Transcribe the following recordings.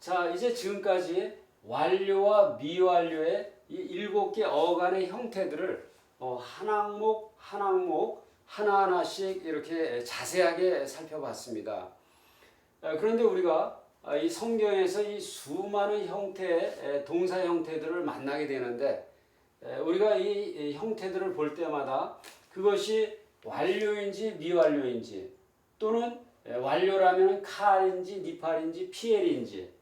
자, 이제 지금까지 완료와 미완료의 이 7개 어간의 형태들을 한 항목 한 항목 하나하나씩 이렇게 자세하게 살펴봤습니다. 그런데 우리가 이 성경에서 이 수많은 형태의 동사 형태들을 만나게 되는데 우리가 이 형태들을 볼 때마다 그것이 완료인지 미완료인지 또는 완료라면 칼인지 니팔인지 피엘인지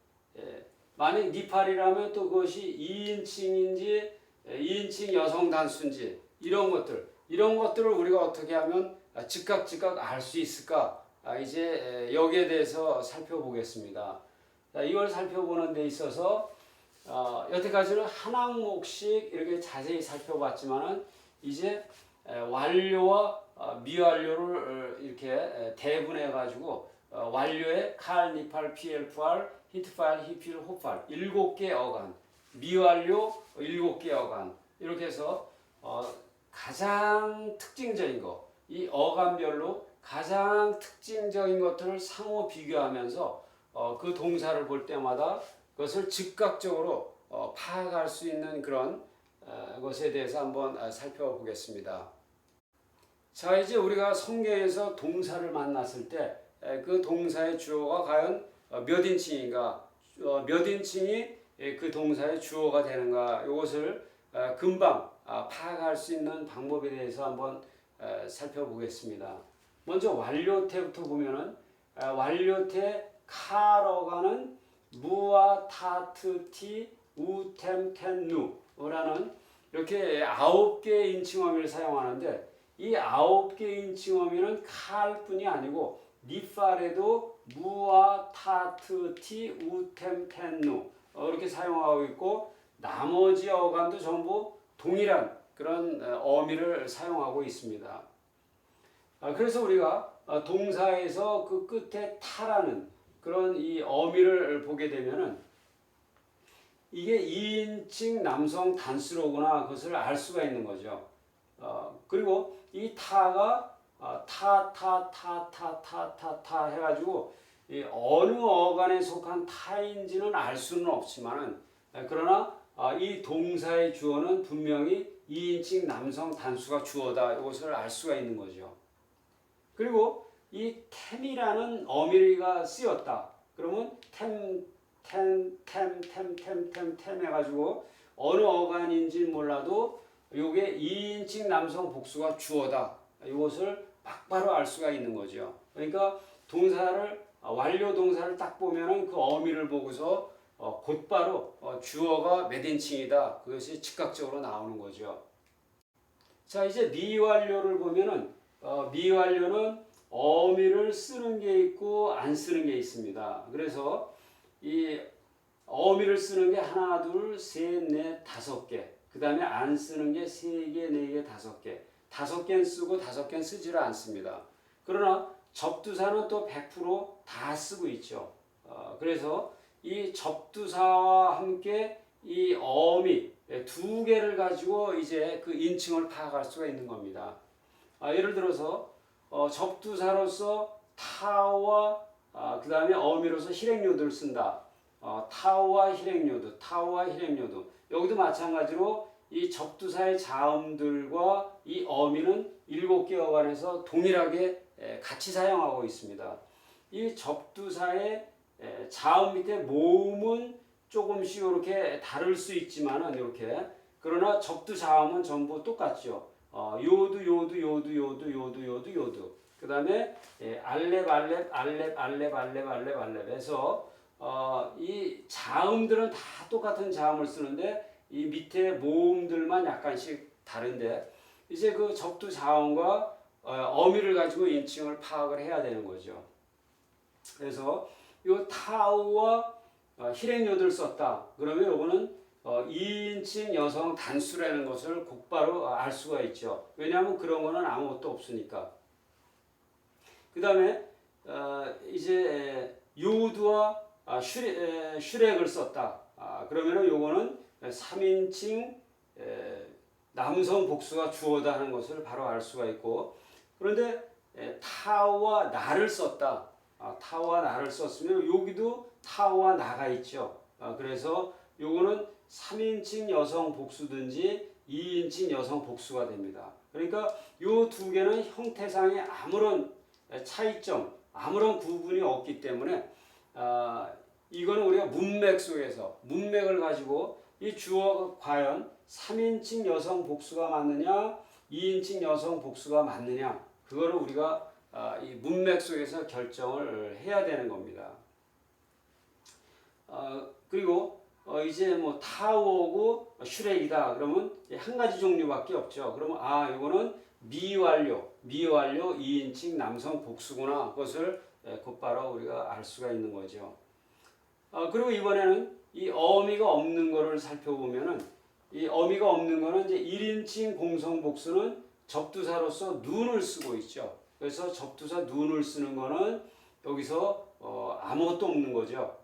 만약 니팔이라면 또 그것이 2인칭인지 2인칭 여성 단수인지 이런 것들을 우리가 어떻게 하면 즉각 알 수 있을까? 이제 여기에 대해서 살펴보겠습니다. 이걸 살펴보는 데 있어서 여태까지는 한 항목씩 이렇게 자세히 살펴봤지만은 이제 완료와 미완료를 이렇게 대분해 가지고 완료의 칼, 니팔, PL2R, 히트팔, 히필, 호팔 7개 어간, 미완료 7개 어간 이렇게 해서 가장 특징적인 거, 이 어간별로 가장 특징적인 것들을 상호 비교하면서 그 동사를 볼 때마다 그것을 즉각적으로 파악할 수 있는 그런 것에 대해서 한번 살펴보겠습니다. 자, 이제 우리가 성경에서 동사를 만났을 때 그 동사의 주어가 과연 몇 인칭인가, 몇 인칭이 그 동사의 주어가 되는가, 이것을 금방 파악할 수 있는 방법에 대해서 한번 살펴보겠습니다. 먼저 완료태부터 보면은 완료태 카러가는 무와 타트 티 우템 텐 누라는 이렇게 9개의 인칭어미를 사용하는데 이 9개의 인칭어미는 칼뿐이 아니고 니팔에도 무와 타트 티 우템 텐 누 이렇게 사용하고 있고 나머지 어간도 전부 동일한 그런 어미를 사용하고 있습니다. 그래서 우리가 동사에서 그 끝에 타라는 그런 이 어미를 보게 되면은 이게 2인칭 남성 단수로구나 그것을 알 수가 있는 거죠. 그리고 이 타가 타 해가지고 이 어느 어간에 속한 타인지는 알 수는 없지만은 그러나 이 동사의 주어는 분명히 2인칭 남성 단수가 주어다 이것을 알 수가 있는 거죠. 그리고 이 템이라는 어미가 쓰였다. 그러면 템 해가지고 어느 어간인지 몰라도 이게 2인칭 남성 복수가 주어다. 이것을 막바로 알 수가 있는 거죠. 그러니까 동사를 완료 동사를 딱 보면은 그 어미를 보고서 곧바로 주어가 몇 인칭이다. 그것이 즉각적으로 나오는 거죠. 자, 이제 미완료를 보면은 미완료는 어미를 쓰는 게 있고 안 쓰는 게 있습니다. 그래서 이 어미를 쓰는 게 하나, 둘, 셋, 넷, 5개. 그 다음에 안 쓰는 게 3개, 4개, 5개. 5개는 쓰고 5개는 쓰지를 않습니다. 그러나 접두사는 또 100% 다 쓰고 있죠. 그래서 이 접두사와 함께 이 어미 2개를 가지고 이제 그 인칭을 파악할 수가 있는 겁니다. 예를 들어서 접두사로서 타와 그 다음에 어미로서 실행요도를 쓴다. 타와 실행요도. 여기도 마찬가지로 이 접두사의 자음들과 이 어미는 7개 어간에서 동일하게 같이 사용하고 있습니다. 이 접두사의 자음 밑에 모음은 조금씩 이렇게 다를 수 있지만은 이렇게 그러나 접두 자음은 전부 똑같죠. 요두. 그 다음에 알렙 해서 이 자음들은 다 똑같은 자음을 쓰는데 이 밑에 모음들만 약간씩 다른데 이제 그 접두 자음과 어미를 가지고 인칭을 파악을 해야 되는 거죠. 그래서 이 타우와 실행요들을 썼다. 그러면 요거는 2인칭 여성 단수라는 것을 곧바로 알 수가 있죠. 왜냐하면 그런 거는 아무것도 없으니까. 그 다음에 이제 요두와 슈렉을 썼다. 그러면은 요거는 3인칭 남성 복수가 주어다 하는 것을 바로 알 수가 있고 그런데 타와 나를 썼다. 타와 나를 썼으면 여기도 타와 나가 있죠. 그래서 요거는 3인칭 여성 복수든지 2인칭 여성 복수가 됩니다. 그러니까 요 두 개는 형태상에 아무런 차이점, 아무런 구분이 없기 때문에 이거는 우리가 문맥 속에서 문맥을 가지고 이 주어가 과연 3인칭 여성 복수가 맞느냐 2인칭 여성 복수가 맞느냐 그거를 우리가 이 문맥 속에서 결정을 해야 되는 겁니다. 그리고 이제 뭐 타오고 슈렉이다 그러면 한 가지 종류밖에 없죠. 그러면 이거는 미완료 2인칭 남성 복수구나. 그것을 곧바로 우리가 알 수가 있는 거죠. 그리고 이번에는 이 어미가 없는 거를 살펴보면은 이 어미가 없는 거는 이제 1인칭 공성 복수는 접두사로서 눈을 쓰고 있죠. 그래서 접두사 눈을 쓰는 거는 여기서 아무것도 없는 거죠.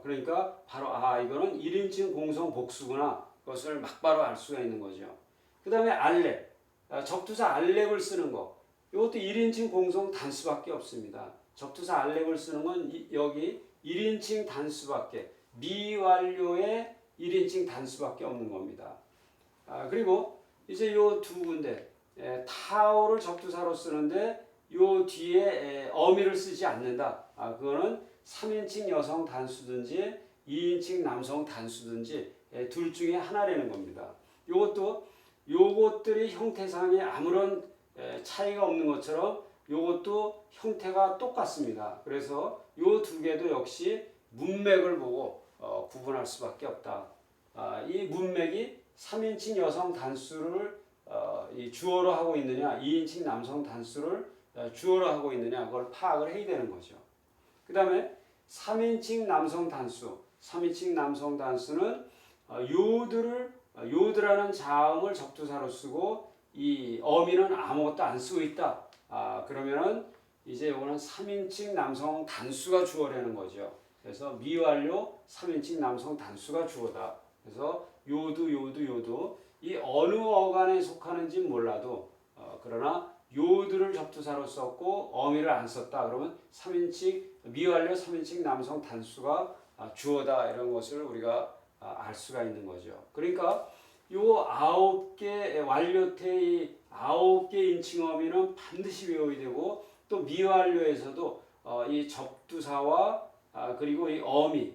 그러니까 바로 이거는 1인칭 공성 복수구나. 그것을 막바로 알 수가 있는 거죠. 그 다음에 알렙, 접두사 알렙을 쓰는 거. 이것도 1인칭 공성 단수밖에 없습니다. 접두사 알렙을 쓰는 건 여기 1인칭 단수밖에 미완료의 1인칭 단수밖에 없는 겁니다. 그리고 이제 요 두 군데 타오를 접두사로 쓰는데 요 뒤에 어미를 쓰지 않는다. 그거는 3인칭 여성 단수든지 2인칭 남성 단수든지 둘 중에 하나라는 겁니다. 요것들이 형태상에 아무런 차이가 없는 것처럼 요것도 형태가 똑같습니다. 그래서 요 두 개도 역시 문맥을 보고 구분할 수밖에 없다. 이 문맥이 3인칭 여성 단수를 이 주어로 하고 있느냐 2인칭 남성 단수를 주어로 하고 있느냐 그걸 파악을 해야 되는 거죠. 그 다음에 3인칭 남성 단수는 요드라는 자음을 접두사로 쓰고 이 어미는 아무것도 안 쓰고 있다. 그러면은 이제 이거는 3인칭 남성 단수가 주어라는 거죠. 그래서 미완료 3인칭 남성 단수가 주어다. 그래서 요도 이 어느 어간에 속하는지 몰라도 그러나 요드를 접두사로 썼고 어미를 안 썼다. 그러면 미완료 3인칭 남성 단수가 주어다. 이런 것을 우리가 알 수가 있는 거죠. 그러니까 요 9개 완료태의 9개 인칭 어미는 반드시 외워야 되고 또 미완료에서도 이 접두사와 그리고 이 어미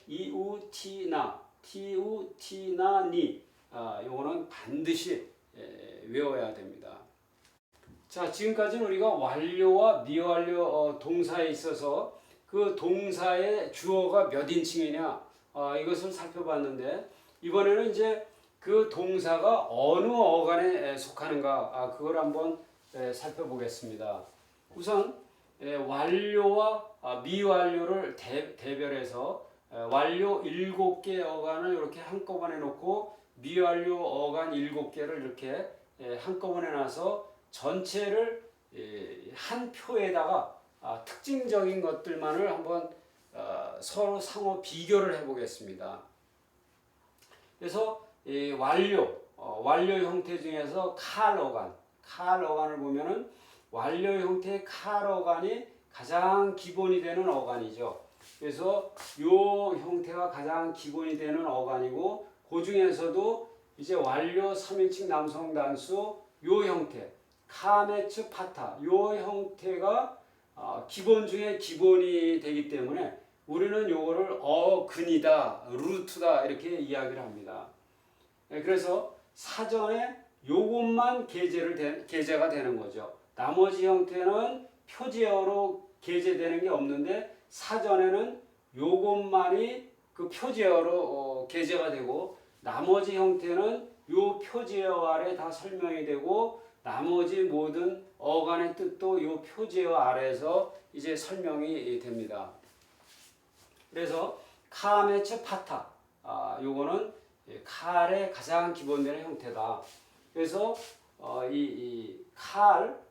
이우티나 요거는 반드시 외워야 됩니다. 자, 지금까지는 우리가 완료와 미완료 동사에 있어서 그 동사의 주어가 몇 인칭이냐 이것을 살펴봤는데 이번에는 이제 그 동사가 어느 어간에 속하는가 그걸 한번 살펴보겠습니다. 우선 완료와 미완료를 대별해서 완료 7개 어간을 이렇게 한꺼번에 놓고 미완료 어간 7개를 이렇게 한꺼번에 놔서 전체를 한 표에다가 특징적인 것들만을 한번 서로 상호 비교를 해보겠습니다. 그래서 완료 형태 중에서 칼 어간을 보면은 완료 형태의 칼 어간이 가장 기본이 되는 어간이죠. 그래서 요 형태가 가장 기본이 되는 어간이고 그 중에서도 이제 완료 3인칭 남성 단수 요 형태 카메츠 파타 요 형태가 기본 중에 기본이 되기 때문에 우리는 요거를 어근이다 루트다 이렇게 이야기를 합니다. 그래서 사전에 요것만 게재가 되는 거죠. 나머지 형태는 표제어로 게재되는 게 없는데 사전에는 요것만이 그 표제어로 게재가 되고 나머지 형태는 요 표제어 아래 다 설명이 되고 나머지 모든 어간의 뜻도 요 표제어 아래에서 이제 설명이 됩니다. 그래서 카메츠 파타 요거는 칼의 가장 기본되는 형태다. 그래서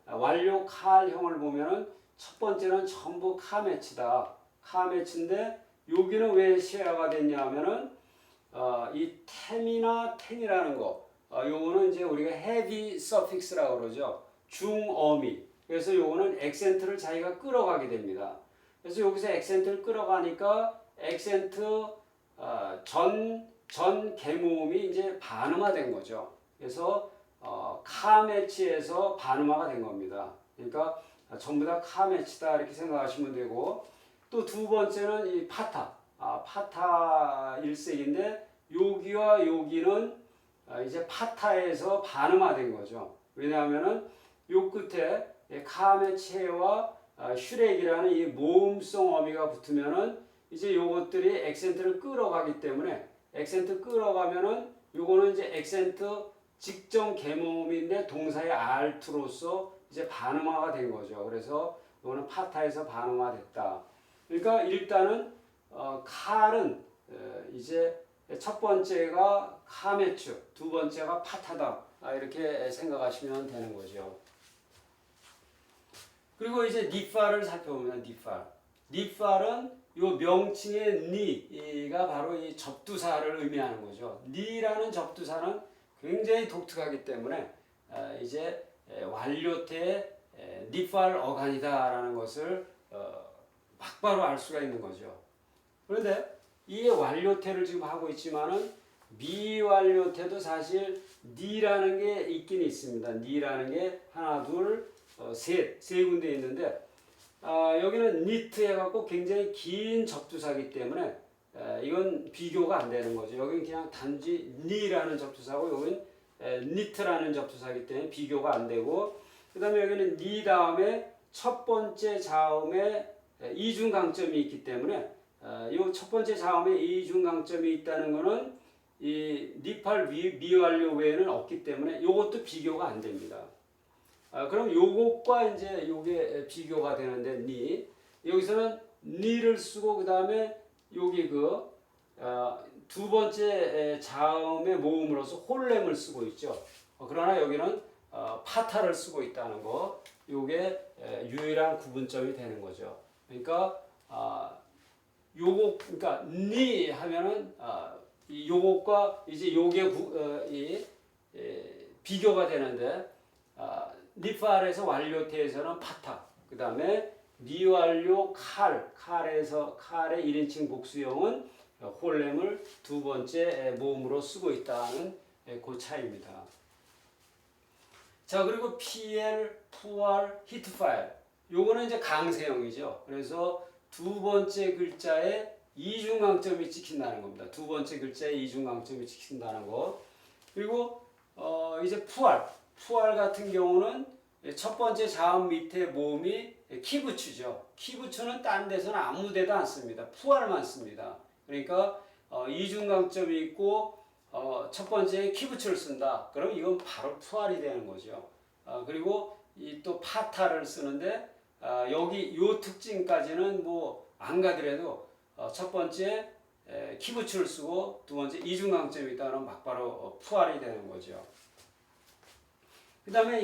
완료 칼형을 보면은 첫 번째는 전부 카메츠다. 카메츠인데 여기는 왜 시에라가 됐냐 하면은 이 템이나 텐이라는 거 요거는 이제 우리가 헤비 서픽스라고 그러죠. 중어미. 그래서 요거는 액센트를 자기가 끌어가게 됩니다. 그래서 여기서 액센트를 끌어가니까 액센트 전 개모음이 이제 반음화된 거죠. 그래서 카 매치에서 반음화가 된 겁니다. 그러니까 전부 다 카 매치다 이렇게 생각하시면 되고, 또 두 번째는 이 파타. 파타 일색인데 여기와 여기는 이제 파타에서 반음화된 거죠. 왜냐하면은 요 끝에 카메체와 슈렉이라는 이 모음성 어미가 붙으면은 이제 요것들이 액센트를 끌어가기 때문에, 액센트 끌어가면은 요거는 이제 액센트 직전 개모음인데 동사의 알투로서 이제 반음화가 된 거죠. 그래서 요거는 파타에서 반음화됐다. 그러니까 일단은 칼은 이제 첫 번째가 카메추, 두 번째가 파타다, 이렇게 생각하시면 되는 거죠. 그리고 이제 니파를 살펴보면 니팔은 요 명칭의 니가 바로 이 접두사를 의미하는 거죠. 니라는 접두사는 굉장히 독특하기 때문에 이제 완료태 니팔 어간이다라는 것을 막바로 알 수가 있는 거죠. 그런데 이 완료태를 지금 하고 있지만은 미완료태도 사실 니라는 게 있긴 있습니다. 니라는 게 하나, 둘, 세 군데 있는데 여기는 니트 해갖고 굉장히 긴 접두사기 때문에 이건 비교가 안 되는 거죠. 여기는 그냥 단지 니라는 접두사고 여기는 니트라는 접두사기 때문에 비교가 안 되고, 그 다음에 여기는 니 다음에 첫 번째 자음에 이중 강점이 있기 때문에 이 첫 번째 자음에 이중 강점이 있다는 것은 이 니팔 미완료 외에는 없기 때문에 이것도 비교가 안 됩니다. 그럼 요것과 이제 요게 비교가 되는데 니, 여기서는 니를 쓰고 그 다음에 여기 두 번째 자음의 모음으로서 홀렘을 쓰고 있죠. 그러나 여기는 파타를 쓰고 있다는 거, 요게 유일한 구분점이 되는 거죠. 그러니까 요거, 그러니까 니 하면은 요것과 이제 요게 비교가 되는데 니팔에서 완료태에서는 파타, 그 다음에 미완료 칼의 1인칭 복수형은 홀렘을 두 번째 모음으로 쓰고 있다는 그 차이입니다. 자, 그리고 PL, 푸알, 히트파일, 요거는 이제 강세형이죠. 그래서 두 번째 글자에 이중강점이 찍힌다는 겁니다. 두 번째 글자에 이중강점이 찍힌다는 거. 그리고 이제 푸알 같은 경우는 첫 번째 자음 밑에 모음이 키부츠죠. 키부츠는 딴 데서는 아무 데도 안 씁니다. 푸알만 씁니다. 그러니까 이중강점이 있고 첫 번째에 키부츠를 쓴다. 그럼 이건 바로 푸알이 되는 거죠. 그리고 이 또 파타를 쓰는데 여기 요 특징까지는 뭐 안 가더라도 첫 번째 키부츠를 쓰고 두 번째 이중강점이 있다면 막바로 푸알이 되는 거죠. 그 다음에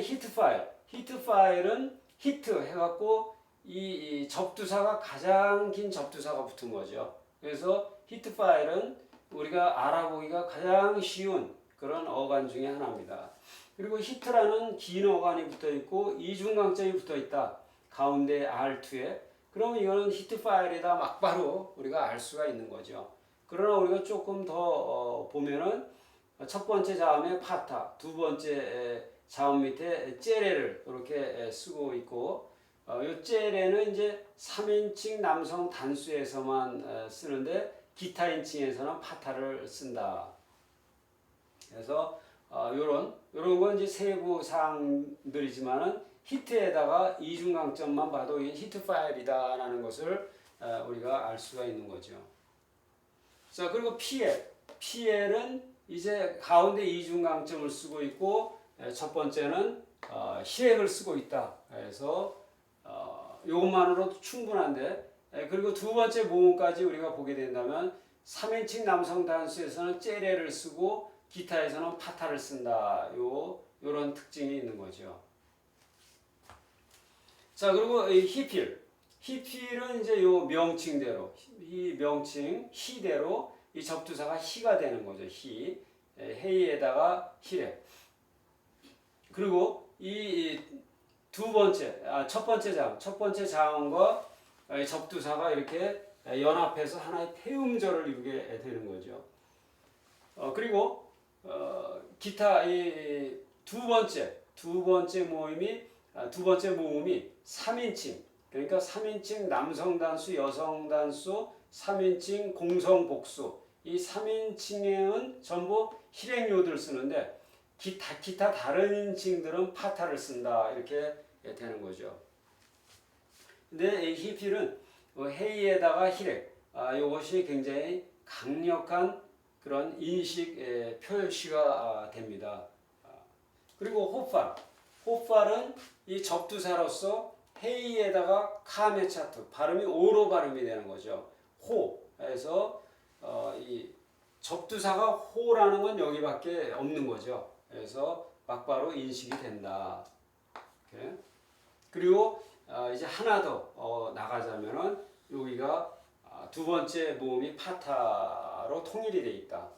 히트파일은 히트 해갖고 이 접두사가 가장 긴 접두사가 붙은 거죠. 그래서 히트파일은 우리가 알아보기가 가장 쉬운 그런 어간 중에 하나입니다. 그리고 히트라는 긴 어간이 붙어 있고 이중강점이 붙어 있다. 가운데 R2에. 그러면 이거는 히트파일이다 막바로 우리가 알 수가 있는 거죠. 그러나 우리가 조금 더 보면은 첫 번째 자음에 파타, 두 번째 자음 밑에 째레를 이렇게 쓰고 있고, 이 째레는 이제 3인칭 남성 단수에서만 쓰는데 기타인칭에서는 파타를 쓴다. 그래서 요런 건 이제 세부 사항들이지만은 히트에다가 이중강점만 봐도 이 히트 파일이다라는 것을 우리가 알 수가 있는 거죠. 자, 그리고 PL은 이제 가운데 이중강점을 쓰고 있고 첫 번째는 시렉을 쓰고 있다. 그래서 이것만으로도 충분한데, 그리고 두 번째 모음까지 우리가 보게 된다면 3인칭 남성 단수에서는 째레를 쓰고 기타에서는 파타를 쓴다. 요런 특징이 있는 거죠. 자, 그리고 이 히필은 이제 요 명칭대로, 이 명칭 히대로 이 접두사가 히가 되는 거죠. 헤이에다가 히레. 그리고 이 첫 번째 자음과 접두사가 이렇게 연합해서 하나의 폐음절을 이루게 되는 거죠. 그리고 기타 이 두 번째 모음이 3인칭, 그러니까 3인칭 남성 단수, 여성 단수, 3인칭 공성 복수, 이 3인칭에는 전부 실행요들 쓰는데 기타 다른 인칭들은 파타를 쓴다, 이렇게 되는 거죠. 근데 이 히필은 헤이에다가 히렉, 이것이 굉장히 강력한 그런 인식 표시가 됩니다. 그리고 호팔은 이 접두사로서 헤이에다가 카메차트, 발음이 오로 발음이 되는 거죠. 호에서 이 접두사가 호라는 건 여기밖에 없는 거죠. 그래서 막바로 인식이 된다. 이렇게. 그리고 이제 하나 더 나가자면은 여기가 두 번째 모음이 파타로 통일이 돼 있다.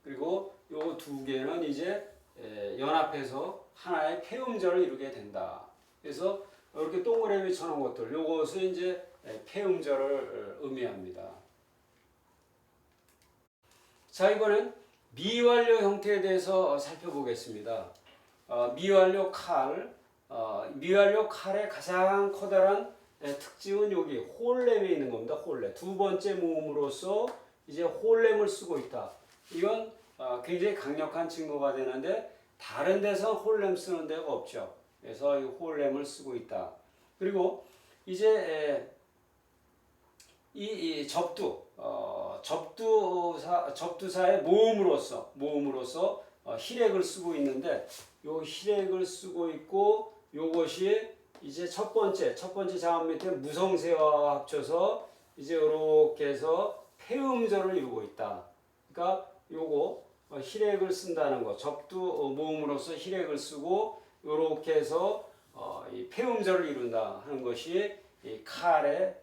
그리고 요 두 개는 이제 연합해서 하나의 폐음절을 이루게 된다. 그래서 이렇게 동그라미 쳐놓은 것들, 요것은 이제 폐음절을 의미합니다. 자, 이번엔 미완료 형태에 대해서 살펴보겠습니다. 미완료 칼의 가장 커다란 특징은 여기 홀렘에 있는 겁니다. 홀렘. 두 번째 모음으로서 이제 홀렘을 쓰고 있다. 이건 굉장히 강력한 증거가 되는데 다른 데서 홀렘 쓰는 데가 없죠. 그래서 이 홀렘을 쓰고 있다. 그리고 이제 이 접두사의 모음으로서 히렉을 쓰고 있는데 요 히렉을 쓰고 있고 요것이 이제 첫 번째 자음 밑에 무성세와 합쳐서 이제 이렇게 해서 폐음절을 이루고 있다. 그러니까 요거 히렉을 쓴다는 거, 접두 모음으로서 히렉을 쓰고 요렇게 해서 이 폐음절을 이룬다 하는 것이 이 칼의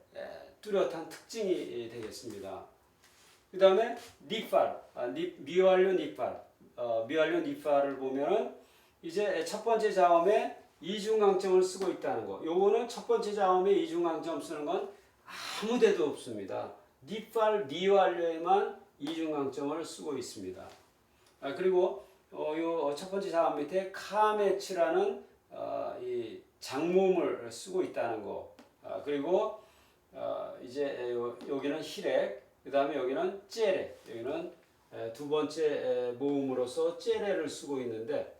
뚜렷한 특징이 되겠습니다. 그 다음에 미완료 니팔을 보면은 이제 첫 번째 자음에 이중강점을 쓰고 있다는 거. 요거는 첫 번째 자음에 이중강점 쓰는 건 아무 데도 없습니다. 미완료에만 이중강점을 쓰고 있습니다. 그리고 요 첫 번째 자음 밑에 카메츠라는 이 장모음을 쓰고 있다는 거. 그리고 이제 여기는 히렉, 그 다음에 여기는 째레, 여기는 두 번째 모음으로서 째레를 쓰고 있는데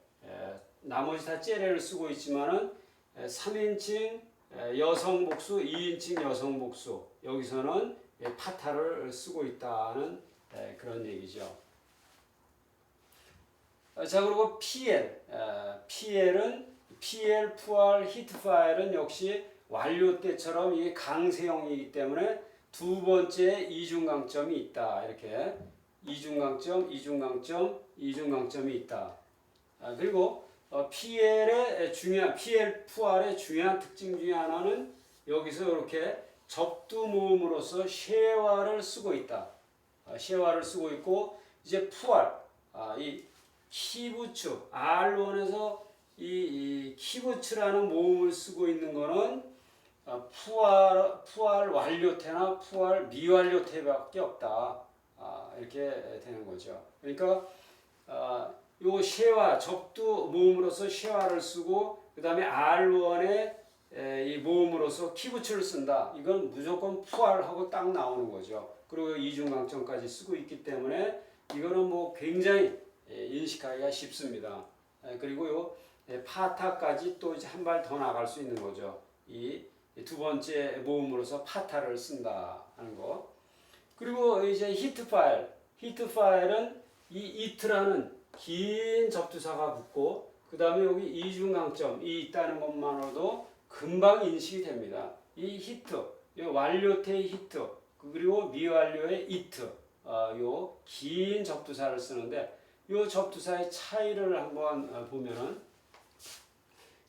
나머지 다 째레를 쓰고 있지만은 3인칭 여성 복수, 2인칭 여성 복수, 여기서는 파타를 쓰고 있다는 그런 얘기죠. 자, 그리고 PL은 PL, 히트 파일은 역시 완료 때처럼 이게 강세형이기 때문에 두 번째 이중강점이 있다. 이렇게 이중강점이 있다. 그리고 PL의 중요한 특징 중에 하나는 여기서 이렇게 접두 모음으로서 쉐와를 쓰고 있다. 쉐와를 쓰고 있고 이제 이 키부츠 R1에서 이 키부츠라는 모음을 쓰고 있는 거는 푸알 완료태나 푸알 미완료태밖에 없다. 이렇게 되는 거죠. 그러니까 요 쉐와 접두 모음으로서 쉐와를 쓰고 그 다음에 R1에 이 모음으로서 키부츠를 쓴다. 이건 무조건 푸알하고 딱 나오는 거죠. 그리고 이중강점까지 쓰고 있기 때문에 이거는 뭐 굉장히 인식하기가 쉽습니다. 그리고 요 파타까지 또 이제 한 발 더 나갈 수 있는 거죠. 이 두 번째 모음으로서 파타를 쓴다 하는 거. 그리고 이제 히트 파일은 이 이트라는 긴 접두사가 붙고 그 다음에 여기 이중강점이 있다는 것만으로도 금방 인식이 됩니다. 이 히트, 완료태의 히트, 그리고 미완료의 이트, 요 긴 접두사를 쓰는데 요 접두사의 차이를 한번 보면은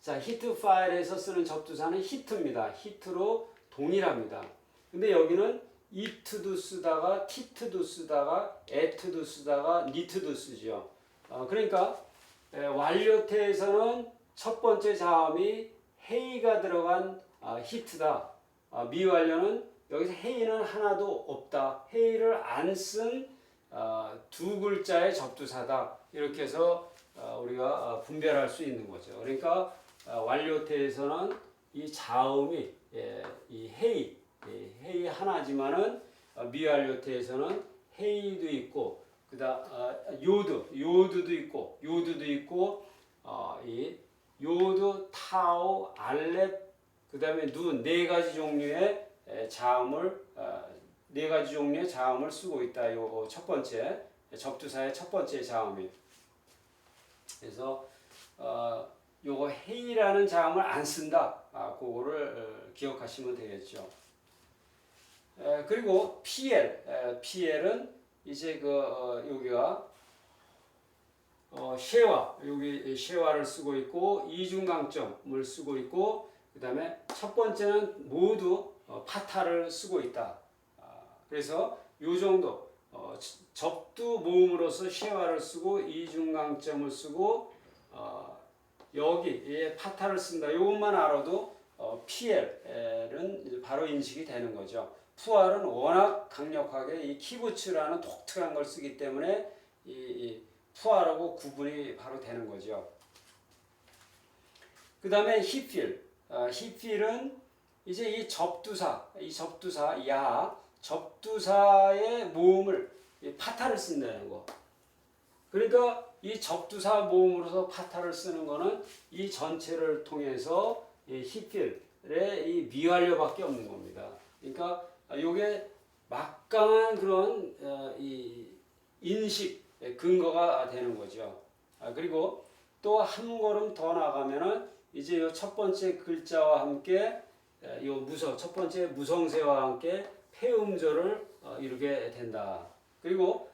자, 히트 파일에서 쓰는 접두사는 히트입니다. 히트로 동일합니다. 근데 여기는 이트도 쓰다가 티트도 쓰다가 에트도 쓰다가 니트도 쓰죠. 그러니까 완료태에서는 첫 번째 자음이 헤이가 들어간 히트다. 미완료는 여기서 헤이는 하나도 없다. 헤이를 안 쓴 두 글자의 접두사다. 이렇게 해서 우리가 분별할 수 있는 거죠. 그러니까 완료태에서는 이 자음이 이 헤이 하나지만은 미완료태에서는 헤이도 있고 그다음 요드도 있고 이 요드, 타오, 알렙 그다음에 눈 네 가지 종류의 자음을 네 가지 종류의 자음을 쓰고 있다. 요 첫 번째 접두사의 첫 번째 자음이. 그래서 요거 헤이라는 자음을 안 쓴다. 그거를 기억하시면 되겠죠. 그리고 PL은 이제 여기가 쉐와 여기 쉐와를 쓰고 있고 이중강점을 쓰고 있고 그다음에 첫 번째는 모두 파타를 쓰고 있다. 그래서 요 정도 접두 모음으로서 쉐와를 쓰고 이중강점을 쓰고 여기에 파타를 쓴다. 이것만 알아도 PL은 바로 인식이 되는 거죠. 푸알은 워낙 강력하게 이 키부츠라는 독특한 걸 쓰기 때문에 이 푸알하고 구분이 바로 되는 거죠. 그 다음에 히필은 이제 이 접두사의 모음을 파타를 쓴다는 거. 그러니까 이 접두사 모음으로서 파타를 쓰는 거는 이 전체를 통해서 이 히필의 이 미완료밖에 없는 겁니다. 그러니까 요게 막강한 그런 이 인식 근거가 되는 거죠. 그리고 또 한 걸음 더 나가면은 이제 요 첫 번째 글자와 함께 요 첫 번째 무성세와 함께 폐음절을 이루게 된다. 그리고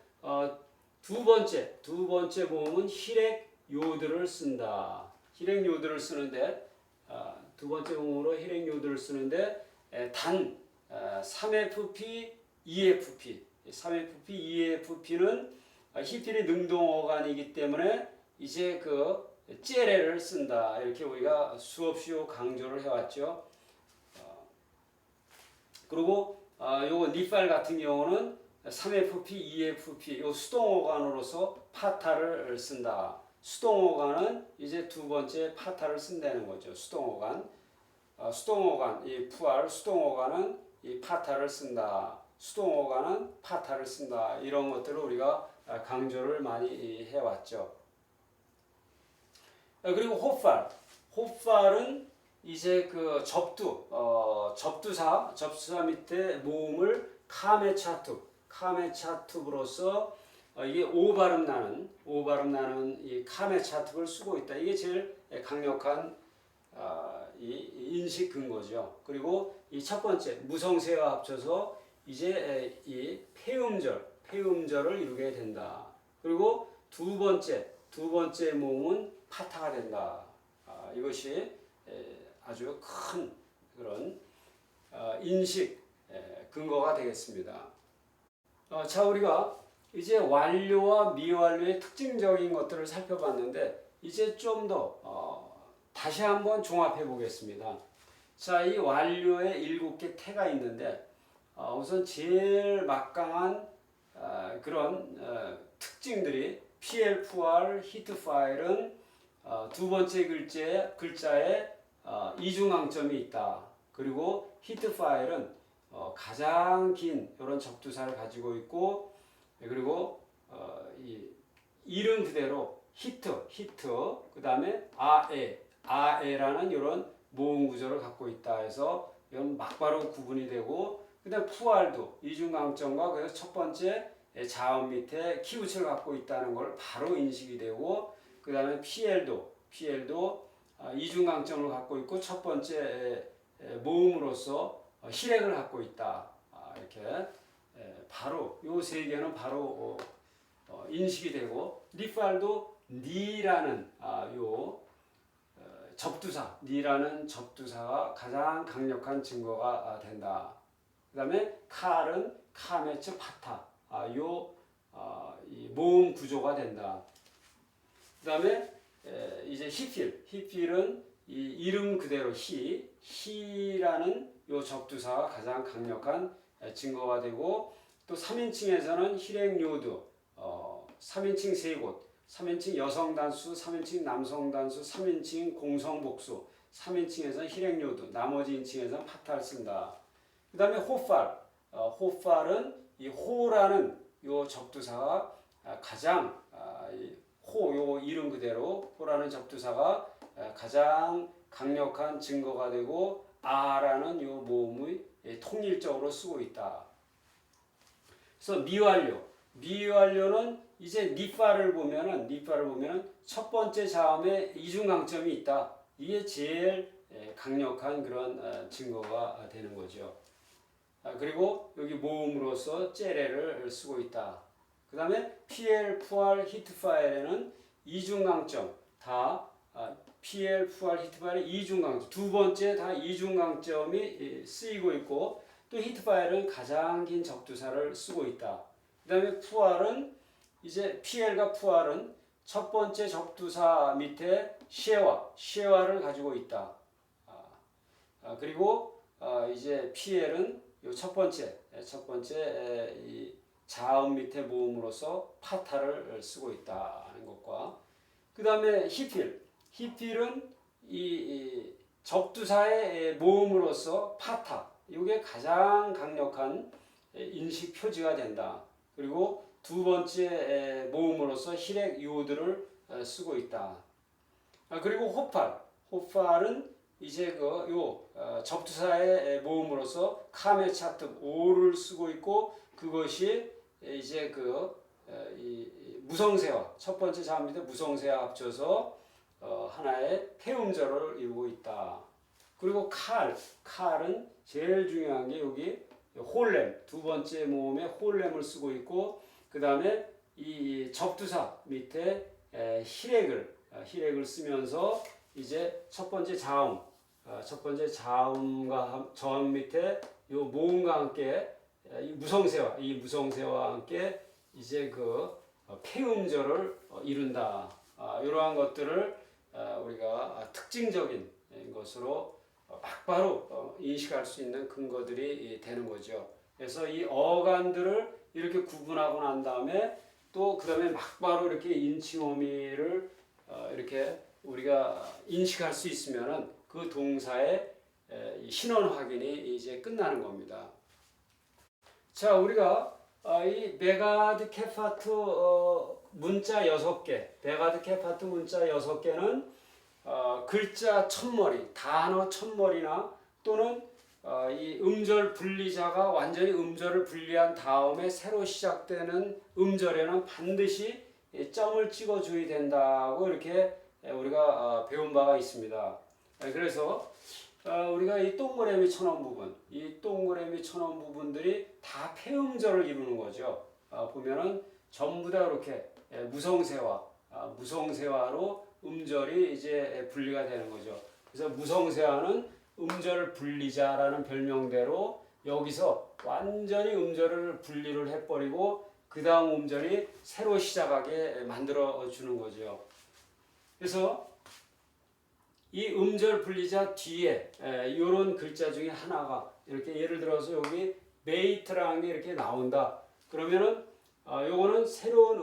두 번째 모음은 히렉 요드를 쓴다. 히렉 요드를 쓰는데 두 번째 모음으로 히렉 요드를 쓰는데 단 3FP, 2FP, 3FP, 2FP는 히필이 능동어간이기 때문에 이제 째레를 쓴다. 이렇게 우리가 수없이 강조를 해왔죠. 그리고 요거 니팔 같은 경우는 3FP, 2FP 요 수동어간으로서 파타를 쓴다. 수동어간은 이제 두 번째 파타를 쓴다는 거죠. 수동어간, 이 푸알 수동어간은 이 파타를 쓴다. 수동어간은 파타를 쓴다. 이런 것들을 우리가 강조를 많이 해왔죠. 그리고 호팔은 이제 접두사 밑에 모음을 카메차투브로서 이게 오 발음 나는 이 카메차투브를 쓰고 있다. 이게 제일 강력한 이 인식 근거죠. 그리고 이 첫 번째 무성세와 합쳐서 이제 이 폐음절을 이루게 된다. 그리고 두 번째 모음은 파타가 된다. 이것이 아주 큰 그런 인식 근거가 되겠습니다. 자, 우리가 이제 완료와 미완료의 특징적인 것들을 살펴봤는데 이제 좀 더 다시 한번 종합해 보겠습니다. 자, 이 완료에 7개 태가 있는데 우선 제일 막강한 그런 특징들이 PL4R 히트 파일은 두 번째 글자에 이중항점이 있다. 그리고 히트 파일은 가장 긴 이런 접두사를 가지고 있고 그리고 이 이름 그대로 히트 그 다음에 아에라는 이런 모음 구조를 갖고 있다 해서 이건 막바로 구분이 되고 그다음 푸알도 이중강점과 그래서 첫 번째 자음 밑에 키우치를 갖고 있다는 걸 바로 인식이 되고 그 다음에 PL도 이중강점을 갖고 있고 첫 번째 모음으로서 히렉을 갖고 있다. 이렇게 바로 요 세 개는 바로 인식이 되고 니팔도 니라는 니라는 접두사가 가장 강력한 증거가 된다. 그 다음에 칼은 카메츠 파타 이 모음 구조가 된다. 그 다음에 이제 히필은 이 이름 그대로 히라는 요 접두사가 가장 강력한 증거가 되고 또 3인칭에서는 희rek요드 3인칭 세 곳 3인칭 여성 단수, 3인칭 남성 단수, 3인칭 공성 복수 3인칭에서는 희rek요드 나머지 인칭에서는 파타를 쓴다. 그 다음에 호팔은 이 호라는 요 접두사가 가장 요 이름 그대로 호라는 접두사가 가장 강력한 증거가 되고 아라는 요 모음의 통일적으로 쓰고 있다. 그래서 미완료는 이제 니파를 보면은 첫 번째 자음에 이중강점이 있다. 이게 제일 강력한 그런 증거가 되는 거죠. 그리고 여기 모음으로서 째레를 쓰고 있다. 그 다음에 PL, 푸알, 히트파일에는 이중강점 다 PL, 푸알, 히트파일의 이중강점 두 번째 다 이중강점이 쓰이고 있고 또 히트파일은 가장 긴 접두사를 쓰고 있다. 그 다음에 푸알은 이제 PL과 푸알은 첫 번째 접두사 밑에 쉐와를 가지고 있다. 그리고 이제 PL은 요 첫 번째 이 자음 밑에 모음으로써 파타를 쓰고 있다는 것과 그 다음에 히필은 이 접두사의 모음으로써 파타 이게 가장 강력한 인식 표지가 된다. 그리고 두 번째 모음으로써 희렉 요드를 쓰고 있다. 그리고 호팔은 이제 접두사의 모음으로써 카메 차트 오를 쓰고 있고 그것이 이제 이 무성세와 첫 번째 자음 밑에 무성세와 합쳐서 하나의 폐음절을 이루고 있다. 그리고 칼은 제일 중요한 게 여기 홀렘 두 번째 모음에 홀렘을 쓰고 있고 그 다음에 이 접두사 밑에 희렉을 쓰면서 이제 첫 번째 자음과 저음 밑에 요 모음과 함께 이 무성세와 함께 이제 폐음절을 이룬다. 이러한 것들을 우리가 특징적인 것으로 바로 인식할 수 있는 근거들이 되는 거죠. 그래서 이 어간들을 이렇게 구분하고 난 다음에 또 그 다음에 막바로 이렇게 인칭어미를 이렇게 우리가 인식할 수 있으면은 그 동사의 신원 확인이 이제 끝나는 겁니다. 자, 우리가 이 메가드 케파트 문자 6개, 메가드 케파트 문자 6개는 글자 첫머리, 단어 첫머리나 또는 이 음절 분리자가 완전히 음절을 분리한 다음에 새로 시작되는 음절에는 반드시 점을 찍어줘야 된다고 이렇게 우리가 배운 바가 있습니다. 그래서 우리가 이 동그라미 쳐놓은 부분, 이 동그라미 쳐놓은 부분들이 다 폐음절을 이루는 거죠. 보면은 전부 다 이렇게 무성세화로 음절이 이제 분리가 되는 거죠. 그래서 무성세화는 음절 분리자라는 별명대로 여기서 완전히 음절을 분리를 해버리고 그 다음 음절이 새로 시작하게 만들어 주는 거죠. 그래서 이 음절 분리자 뒤에 이런 글자 중에 하나가 이렇게 예를 들어서 여기 메이트라는 게 이렇게 나온다. 그러면은 요거는 새로운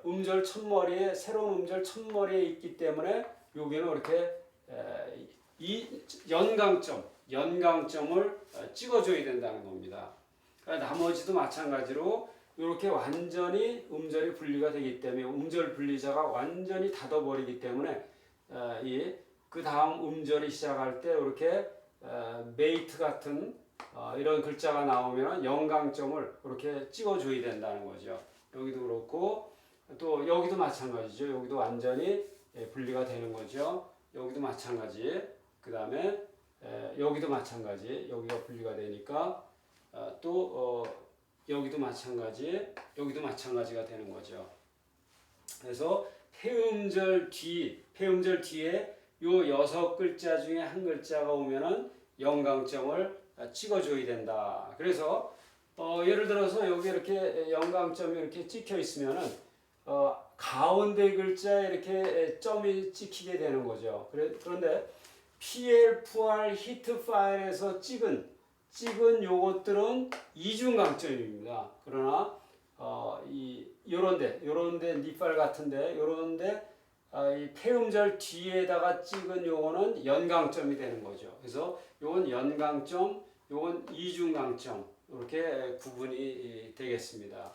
음절 첫머리에 새로운 음절 첫머리에 있기 때문에 여기는 이렇게 이 연강점을 찍어줘야 된다는 겁니다. 나머지도 마찬가지로 이렇게 완전히 음절이 분리가 되기 때문에 음절 분리자가 완전히 닫아버리기 때문에 그 다음 음절이 시작할 때 이렇게 메이트 같은 이런 글자가 나오면 연강점을 이렇게 찍어줘야 된다는 거죠. 여기도 그렇고 또 여기도 마찬가지죠. 여기도 완전히 분리가 되는 거죠. 여기도 마찬가지. 그 다음에 여기도 마찬가지. 여기가 분리가 되니까 또 여기도 마찬가지가 되는 거죠. 그래서 폐음절 뒤에 요 6글자 중에 한 글자가 오면은 연강점을 찍어줘야 된다. 그래서 예를 들어서 여기 이렇게 연강점이 이렇게 찍혀 있으면은 가운데 글자에 이렇게 점이 찍히게 되는 거죠. 그런데 PL4R 히트 파일에서 찍은 요것들은 이중 강점입니다. 그러나 요런데 니팔 같은데 요런데 이 폐음절 뒤에다가 찍은 요거는 연강점이 되는 거죠. 그래서 요건 연강점, 요건 이중강점 이렇게 구분이 되겠습니다.